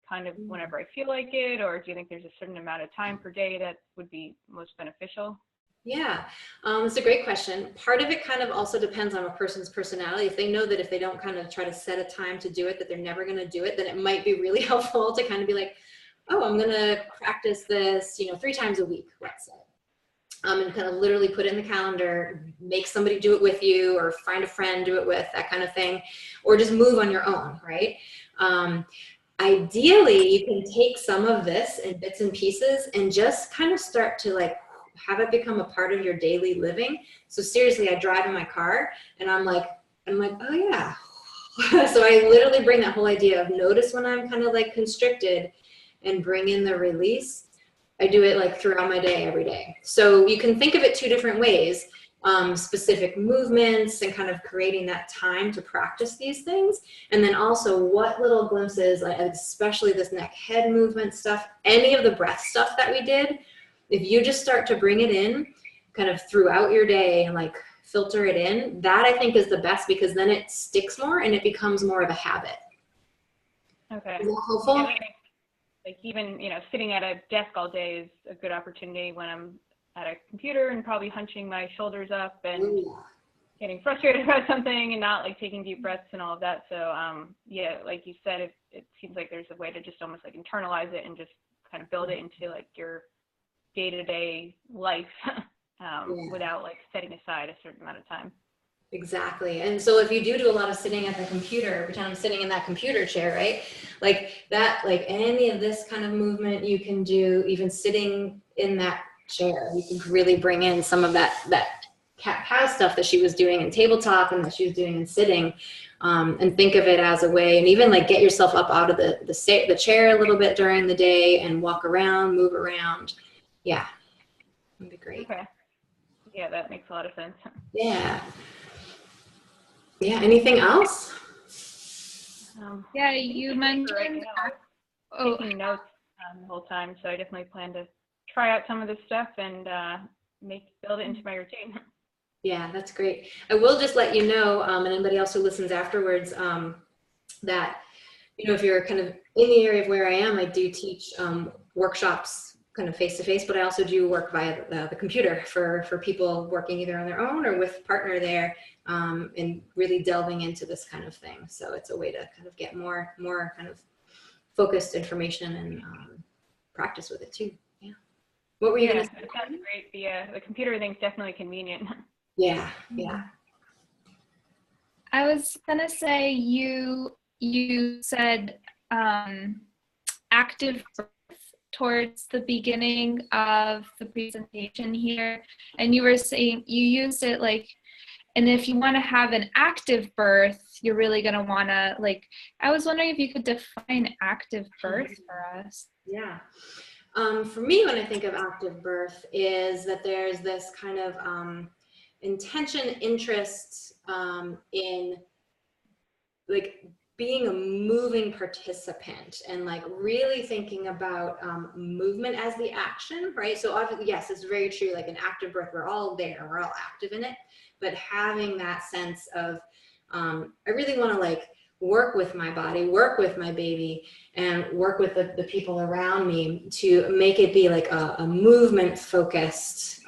kind of whenever I feel like it, or do you think there's a certain amount of time per day that would be most beneficial? Yeah, it's a great question. Part of it kind of also depends on a person's personality. If they know that if they don't kind of try to set a time to do it, that they're never going to do it, then it might be really helpful to kind of be like, oh, I'm going to practice this, 3 times a week, let's say. And kind of literally put it in the calendar, make somebody do it with you, or find a friend, do it with, that kind of thing, or just move on your own, right? Ideally, you can take some of this in bits and pieces and just kind of start to like have it become a part of your daily living. So seriously, I drive in my car and I'm like, oh yeah. So I literally bring that whole idea of notice when I'm kind of like constricted and bring in the release. I do it like throughout my day, every day. So you can think of it 2 different ways, specific movements and kind of creating that time to practice these things. And then also what little glimpses, like especially this neck head movement stuff, any of the breath stuff that we did, if you just start to bring it in kind of throughout your day and like filter it in, that I think is the best, because then it sticks more and it becomes more of a habit. Okay. Is that helpful? Yeah, like even, sitting at a desk all day is a good opportunity when I'm at a computer and probably hunching my shoulders up and getting frustrated about something and not like taking deep breaths and all of that. So yeah, like you said, it seems like there's a way to just almost like internalize it and just kind of build it into like your day-to-day life without like setting aside a certain amount of time. Exactly. And so if you do a lot of sitting at the computer, pretend I'm sitting in that computer chair, right? Like that, like any of this kind of movement you can do, even sitting in that chair, you can really bring in some of that cat-cow stuff that she was doing in tabletop and that she was doing in sitting, and think of it as a way, and even like get yourself up out of the chair a little bit during the day and walk around, move around. Yeah, that'd be great. Okay. Yeah, that makes a lot of sense. Yeah. Yeah, anything else? Yeah, you mentioned, taking notes the whole time, so I definitely plan to try out some of this stuff and build it into my routine. Yeah, that's great. I will just let you know, and anybody else who listens afterwards, that, you know, if you're kind of in the area of where I am, I do teach workshops kind of face-to-face, but I also do work via the computer for people working either on their own or with a partner there, and really delving into this kind of thing. So it's a way to kind of get more kind of focused information and practice with it too. Yeah. What were you going to say? It sounds great. The computer thing's definitely convenient. Yeah, yeah. I was gonna say you said active birth towards the beginning of the presentation here, and you were saying you used it like, and if you want to have an active birth, you're really gonna want to like. I was wondering if you could define active birth for us. Yeah. For me, when I think of active birth, is that there's this kind of intention, interest in like being a moving participant and like really thinking about movement as the action, right? So obviously, yes, it's very true. Like an active birth, we're all there, we're all active in it, but having that sense of, I really want to like work with my body, work with my baby, and work with the people around me to make it be like a movement focused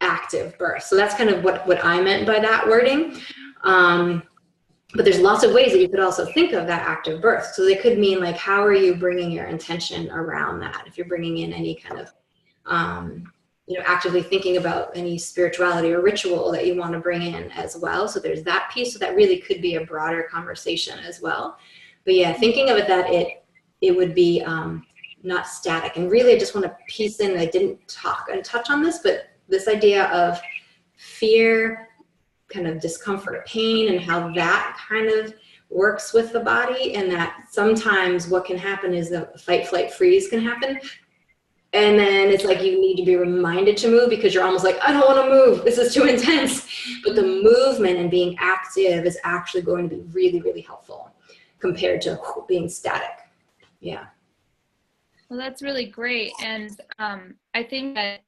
active birth. So that's kind of what I meant by that wording. But there's lots of ways that you could also think of that active birth. So they could mean like, how are you bringing your intention around that? If you're bringing in any kind of, you know, actively thinking about any spirituality or ritual that you want to bring in as well. So there's that piece. So that really could be a broader conversation as well. But yeah, thinking of it that it would be not static. And really, I just want to piece in, I didn't talk and touch on this, but this idea of fear, kind of discomfort, pain, and how that kind of works with the body, and that sometimes what can happen is the fight, flight, freeze can happen. And then it's like you need to be reminded to move because you're almost like, I don't want to move. This is too intense. But the movement and being active is actually going to be really, really helpful compared to being static. Yeah. Well, that's really great. And I think that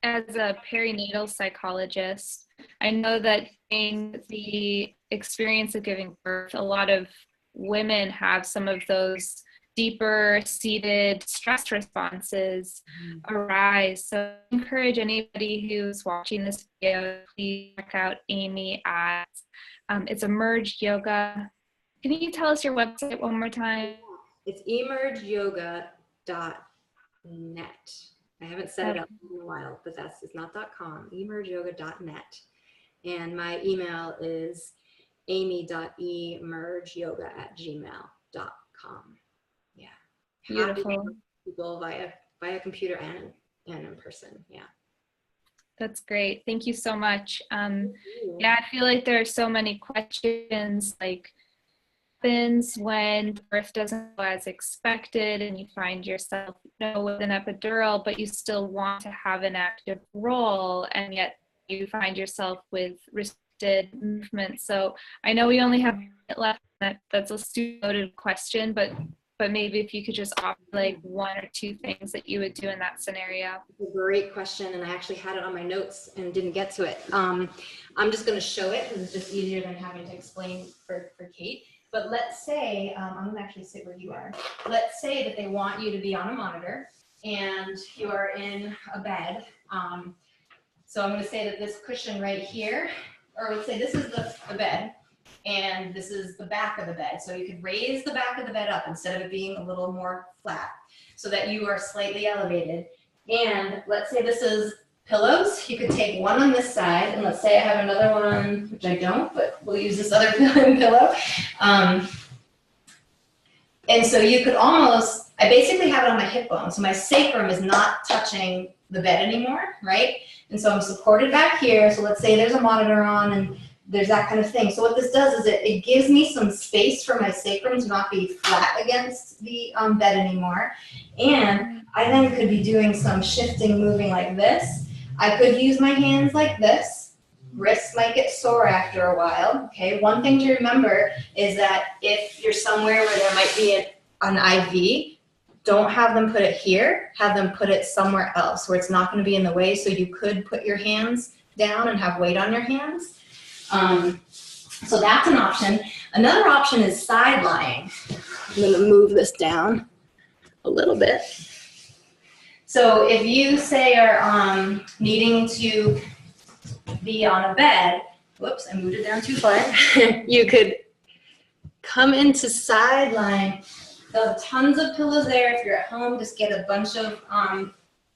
as a perinatal psychologist, I know that in the experience of giving birth, a lot of women have some of those deeper seated stress responses arise. So I encourage anybody who's watching this video, please check out Amy at, it's Emerge Yoga. Can you tell us your website one more time? It's emergeyoga.net. I haven't set it up in a while, but it's not .com, emergeyoga.net. And my email is amy.emergeyoga@gmail.com. Yeah. Beautiful. People via computer and in person. Yeah. That's great. Thank you so much. Yeah, I feel like there are so many questions like when birth doesn't go as expected and you find yourself with an epidural, but you still want to have an active role, and yet you find yourself with restricted movement. So I know we only have a minute left. That's a super loaded question, but maybe if you could just offer like one or two things that you would do in that scenario. It's a great question, and I actually had it on my notes and didn't get to it. I'm just going to show it because it's just easier than having to explain for Kate. But let's say, I'm going to actually sit where you are. Let's say that they want you to be on a monitor and you are in a bed. So I'm going to say that this cushion right here, or let's say this is the bed and this is the back of the bed. So you could raise the back of the bed up instead of it being a little more flat so that you are slightly elevated. And let's say this is pillows. You could take one on this side, and let's say I have another one, which I don't, but we'll use this other pillow. And so you could almost, I basically have it on my hip bone. So my sacrum is not touching the bed anymore, right? And so I'm supported back here. So let's say there's a monitor on and there's that kind of thing. So what this does is it gives me some space for my sacrum to not be flat against the bed anymore. And I then could be doing some shifting, moving like this. I could use my hands like this. Wrists might get sore after a while, okay? One thing to remember is that if you're somewhere where there might be an IV, don't have them put it here, have them put it somewhere else where it's not gonna be in the way, so you could put your hands down and have weight on your hands. So that's an option. Another option is side lying. I'm gonna move this down a little bit. So if you say are needing to be on a bed, whoops, I moved it down too far. You could come into side lying. There'll have tons of pillows there. If you're at home, just get a bunch of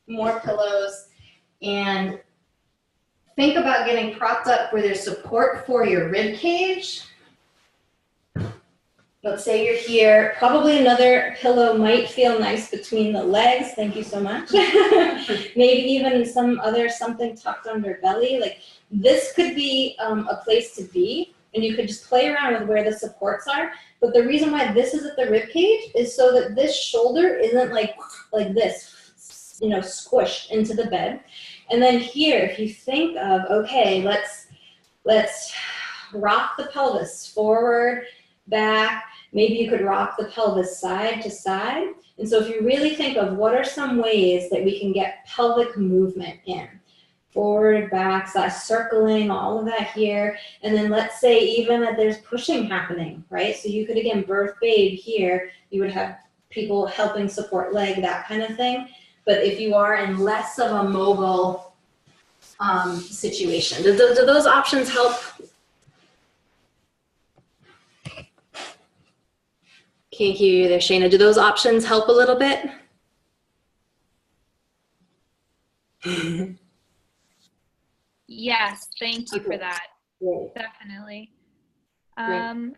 more pillows and think about getting propped up where there's support for your rib cage. Let's say you're here. Probably another pillow might feel nice between the legs. Thank you so much. Maybe even something tucked under belly. Like this could be a place to be, and you could just play around with where the supports are. But the reason why this is at the rib cage is so that this shoulder isn't like this, you know, squished into the bed. And then here, if you think of, okay, let's rock the pelvis forward, back. Maybe you could rock the pelvis side to side. And so if you really think of what are some ways that we can get pelvic movement in, forward, back, side, circling, all of that here. And then let's say even that there's pushing happening, right? So you could, again, birth babe here. You would have people helping support leg, that kind of thing. But if you are in less of a mobile situation, do those options help? Can't hear you there, Shayna. Do those options help a little bit? Yes, thank you for that. Great. Definitely. Great.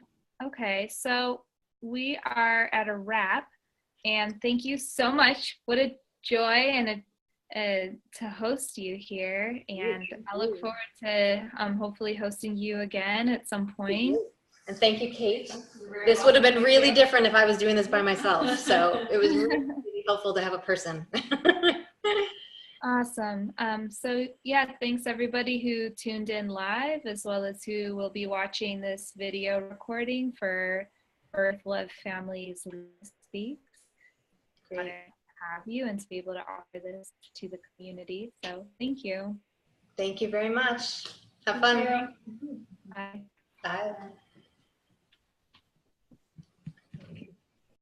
Okay, so we are at a wrap, and thank you so much. What a joy and to host you here, and I look forward to hopefully hosting you again at some point. And thank you, Kate. This would have been really different if I was doing this by myself, so it was really, really helpful to have a person. Awesome. So yeah, thanks everybody who tuned in live, as well as who will be watching this video recording for Birth, Love, Families, LunaSpeaks. Great to have you and to be able to offer this to the community. So thank you. Thank you very much. Have fun. Bye. Bye.